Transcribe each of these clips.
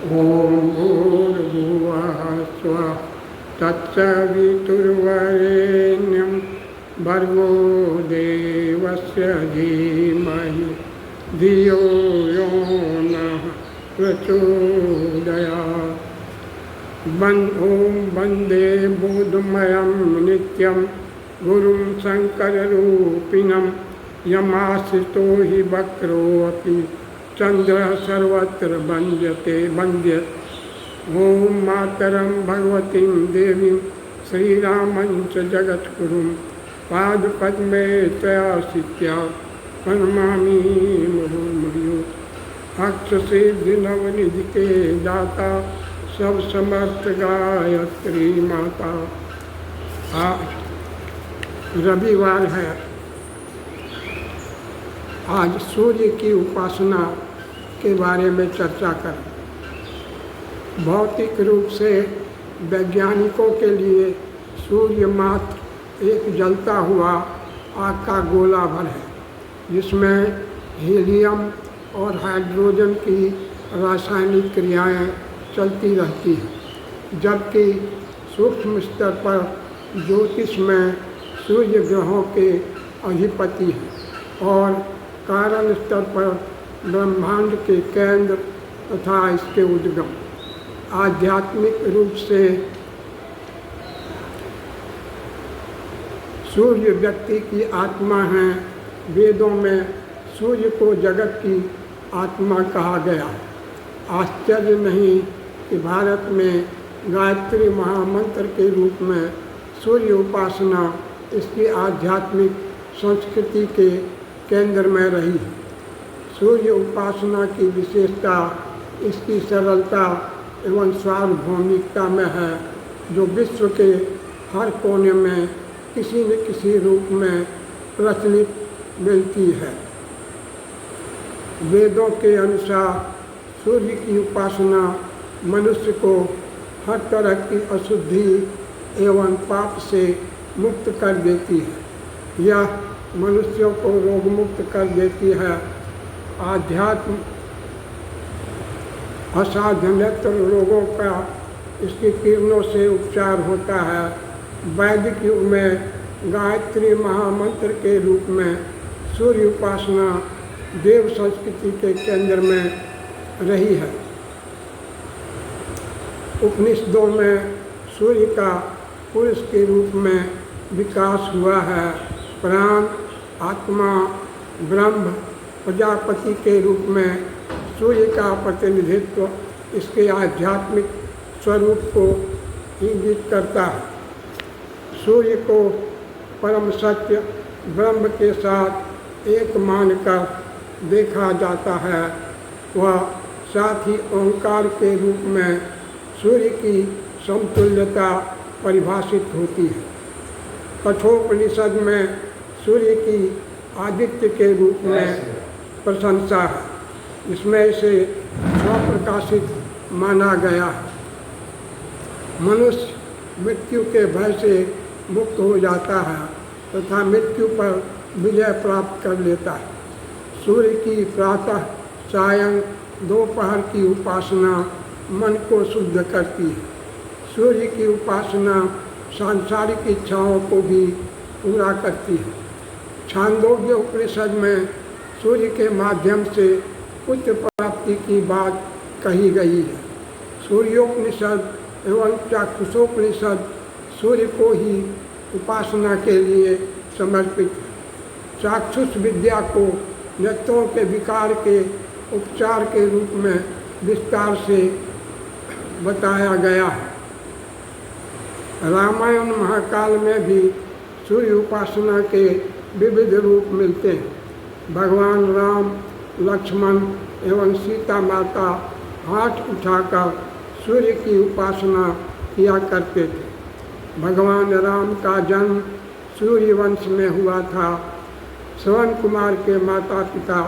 ओम भूर्भुवः स्वः तत्सवितुर्वरेण्यं भर्गो देवस्य धीमहि धियो यो नः प्रचोदयात्। ओम वंदे बोधमयं नित्यं गुरुं शंकररूपिणं यमाश्रितो हि वक्रोऽपि चंद्रः सर्वत्र वन्द्यते वन्द्यते। ओम मातरं भगवतीं देवीं श्रीरामं च जगद्गुरुं पादपद्मे त्वया स्थित्या प्रणमामि मुहुर्मुहुः। अक्षसिद्धिनवनिधि के दाता सब समर्थ गायत्री माता। आज रविवार है। आज सूर्य की उपासना के बारे में चर्चा करें। भौतिक रूप से वैज्ञानिकों के लिए सूर्य मात्र एक जलता हुआ आग का गोला भर है, जिसमें हीलियम और हाइड्रोजन की रासायनिक क्रियाएं चलती रहती हैं, जबकि सूक्ष्म स्तर पर ज्योतिष में सूर्य ग्रहों के अधिपति हैं और कारण स्तर पर ब्रह्मांड के केंद्र तथा इसके उद्गम। आध्यात्मिक रूप से सूर्य व्यक्ति की आत्मा है। वेदों में सूर्य को जगत की आत्मा कहा गया। आश्चर्य नहीं कि भारत में गायत्री महामंत्र के रूप में सूर्य उपासना इसकी आध्यात्मिक संस्कृति के केंद्र में रही है। सूर्य उपासना की विशेषता इसकी सरलता एवं सार्वभौमिकता में है, जो विश्व के हर कोने में किसी न किसी रूप में प्रचलित मिलती है। वेदों के अनुसार सूर्य की उपासना मनुष्य को हर तरह की अशुद्धि एवं पाप से मुक्त कर देती है। यह मनुष्यों को रोग मुक्त कर देती है। आध्यात्म असाध्य नेत्र रोगों का इसकी किरणों से उपचार होता है। वैदिक युग में गायत्री महामंत्र के रूप में सूर्य उपासना देव संस्कृति के केंद्र में रही है। उपनिषदों में सूर्य का पुरुष के रूप में विकास हुआ है। प्राण, आत्मा, ब्रह्म, प्रजापति के रूप में सूर्य का प्रतिनिधित्व इसके आध्यात्मिक स्वरूप को इंगित करता है। सूर्य को परम सत्य ब्रह्म के साथ एक मानकर देखा जाता है। वह साथ ही ओंकार के रूप में सूर्य की समतुल्यता परिभाषित होती है। कठोपनिषद में सूर्य की आदित्य के रूप में प्रशंसा है, इसमें इसे स्वप्रकाशित माना गया है। मनुष्य मृत्यु के भय से मुक्त हो जाता है तथा मृत्यु पर विजय प्राप्त कर लेता है। सूर्य की प्रातः, सायं, दोपहर की उपासना मन को शुद्ध करती है। सूर्य की उपासना सांसारिक इच्छाओं को भी पूरा करती है। छांदोग्य उपनिषद में सूर्य के माध्यम से पुत्र प्राप्ति की बात कही गई है। सूर्योपनिषद एवं चाक्षुषोपनिषद सूर्य को ही उपासना के लिए समर्पित है। चाक्षुष विद्या को नेत्रों के विकार के उपचार के रूप में विस्तार से बताया गया है। रामायण महाकाल में भी सूर्य उपासना के विविध रूप मिलते हैं। भगवान राम, लक्ष्मण एवं सीता माता हाथ उठाकर सूर्य की उपासना किया करते थे। भगवान राम का जन्म सूर्य वंश में हुआ था। श्रवण कुमार के माता पिता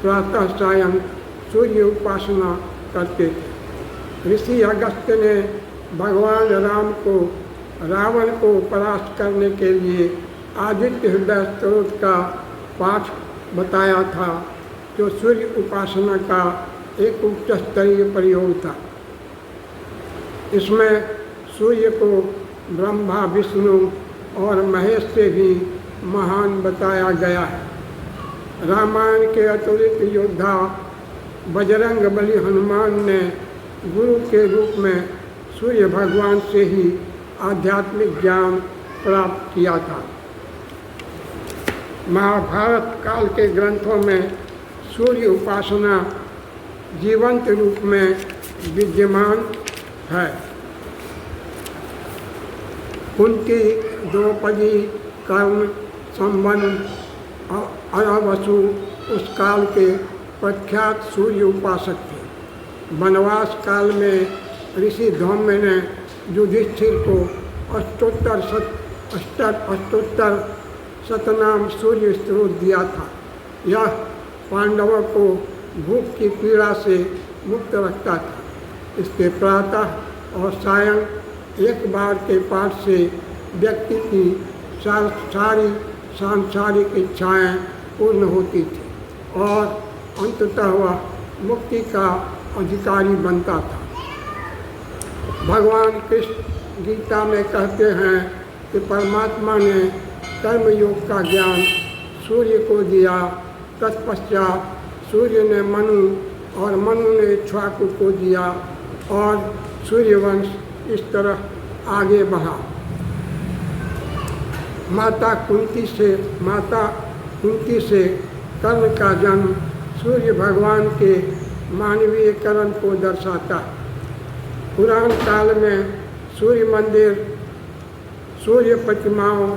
प्रातः सायं सूर्य उपासना करते थे। ऋषि अगस्त्य ने भगवान राम को रावण को परास्त करने के लिए आदित्य हृदय स्तोत्र का पाठ बताया था, जो सूर्य उपासना का एक उच्च स्तरीय प्रयोग था। इसमें सूर्य को ब्रह्मा, विष्णु और महेश से भी महान बताया गया है। रामायण के अतुलित योद्धा बजरंग बली हनुमान ने गुरु के रूप में सूर्य भगवान से ही आध्यात्मिक ज्ञान प्राप्त किया था। महाभारत काल के ग्रंथों में सूर्य उपासना जीवंत रूप में विद्यमान है। कुंती, द्रौपदी, कर्ण, संबंध, अरावसु उस काल के प्रख्यात सूर्य उपासक थे। वनवास काल में ऋषि धौम्य ने युधिष्ठिर को अष्टोत्तर शतनाम सूर्य स्रोत दिया था। यह पांडवों को भूख की पीड़ा से मुक्त रखता था। इसके प्रातः और सायं एक बार के पाठ से व्यक्ति की सारी सांसारिक इच्छाएं पूर्ण होती थी और अंततः वह मुक्ति का अधिकारी बनता था। भगवान कृष्ण गीता में कहते हैं कि परमात्मा ने कर्मयोग का ज्ञान सूर्य को दिया। तत्पश्चात सूर्य ने मनु और मनु ने इक्ष्वाकु को दिया और सूर्यवंश इस तरह आगे बढ़ा। माता कुंती से कर्ण का जन्म सूर्य भगवान के मानवीयकरण को दर्शाता है। पुराण काल में सूर्य मंदिर, सूर्य प्रतिमाओं,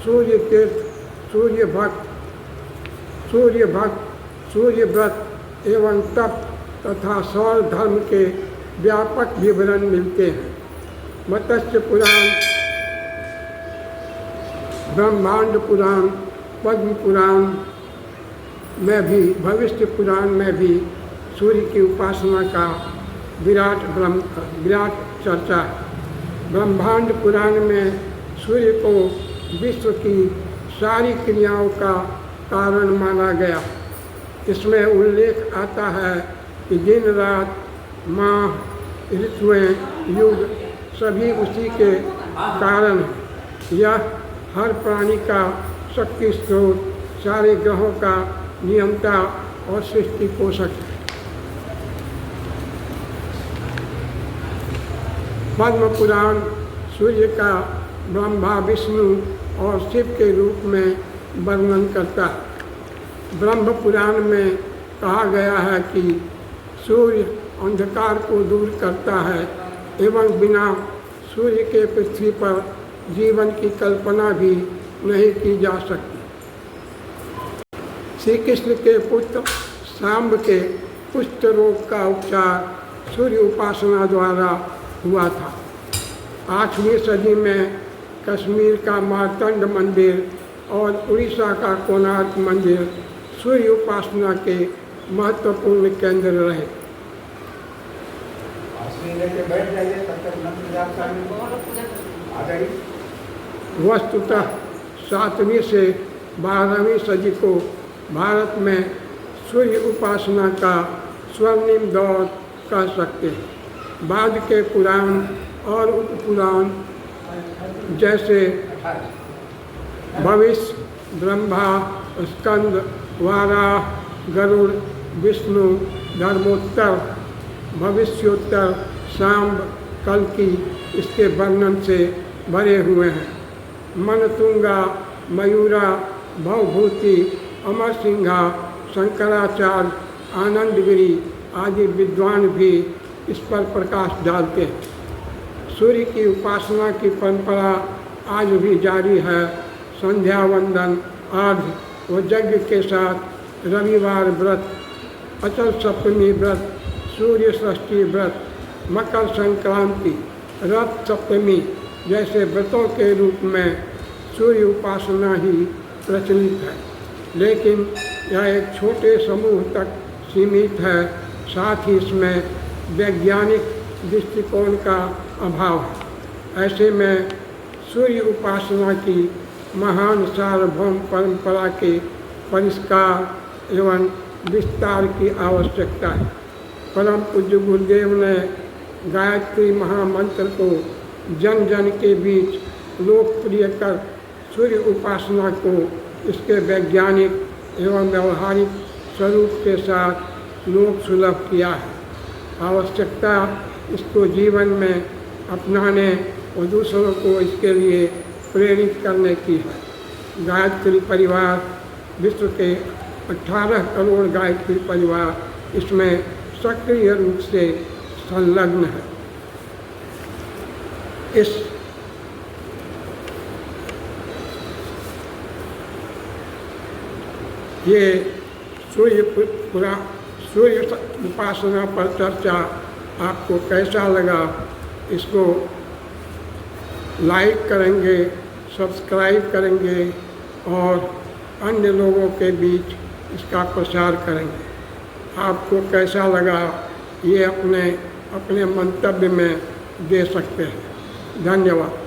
सूर्य तीर्थ, सूर्य भक्त, सूर्य व्रत एवं तप तथा सौर धर्म के व्यापक विवरण मिलते हैं। मत्स्य पुराण, ब्रह्मांड पुराण, पद्म पुराण में भी, भविष्य पुराण में भी सूर्य की उपासना का विराट चर्चा है। ब्रह्मांड पुराण में सूर्य को विश्व की सारी क्रियाओं का कारण माना गया। इसमें उल्लेख आता है कि दिन रात, माह, ऋतुएं, युग सभी उसी के कारण है। यह हर प्राणी का शक्ति स्रोत, सारे ग्रहों का नियंता और सृष्टि पोषक है। पद्म पुराण सूर्य का ब्रह्मा, विष्णु और शिव के रूप में वर्णन करता है। ब्रह्म पुराण में कहा गया है कि सूर्य अंधकार को दूर करता है एवं बिना सूर्य के पृथ्वी पर जीवन की कल्पना भी नहीं की जा सकती। श्री कृष्ण के पुत्र सांब के कुष्ठ रोग का उपचार सूर्य उपासना द्वारा हुआ था। 8वीं सदी में कश्मीर का मार्तंड मंदिर और उड़ीसा का कोणार्क मंदिर सूर्य उपासना के महत्वपूर्ण केंद्र रहे। वस्तुतः 7वीं से 12वीं सदी को भारत में सूर्य उपासना का स्वर्णिम दौर कह सकते हैं। बाद के पुराण और उपपुराण जैसे भविष्य, ब्रह्मा, स्कंद, वाराह, गरुड़, विष्णु, धर्मोत्तर, भविष्योत्तर, सांब, कल्कि इसके वर्णन से भरे हुए हैं। मनतुंगा, मयूरा, भवभूति, अमरसिंहा, शंकराचार्य, आनंदगिरी आदि विद्वान भी इस पर प्रकाश डालते हैं। सूर्य की उपासना की परंपरा आज भी जारी है। संध्या वंदन, अर्घ्य व यज्ञ के साथ रविवार व्रत, अचल सप्तमी व्रत, सूर्य षष्ठी व्रत, मकर संक्रांति, रथ सप्तमी जैसे व्रतों के रूप में सूर्य उपासना ही प्रचलित है। लेकिन यह एक छोटे समूह तक सीमित है। साथ ही इसमें वैज्ञानिक दृष्टिकोण का अभाव है। ऐसे में सूर्य उपासना की महान सार्वभौम परंपरा के परिष्कार एवं विस्तार की आवश्यकता है। परम पूज्य गुरुदेव ने गायत्री महामंत्र को जन जन के बीच लोकप्रिय कर सूर्य उपासना को इसके वैज्ञानिक एवं व्यवहारिक स्वरूप के साथ लोक सुलभ किया है। आवश्यकता इसको जीवन में अपनाने और दूसरों को इसके लिए प्रेरित करने की है। गायत्री परिवार विश्व के 18 करोड़ गायत्री परिवार इसमें सक्रिय रूप से संलग्न है। इस ये सूर्य उपासना पर चर्चा आपको कैसा लगा, इसको लाइक करेंगे, सब्सक्राइब करेंगे और अन्य लोगों के बीच इसका प्रसार करेंगे। आपको कैसा लगा ये अपने मंतव्य में दे सकते हैं। धन्यवाद।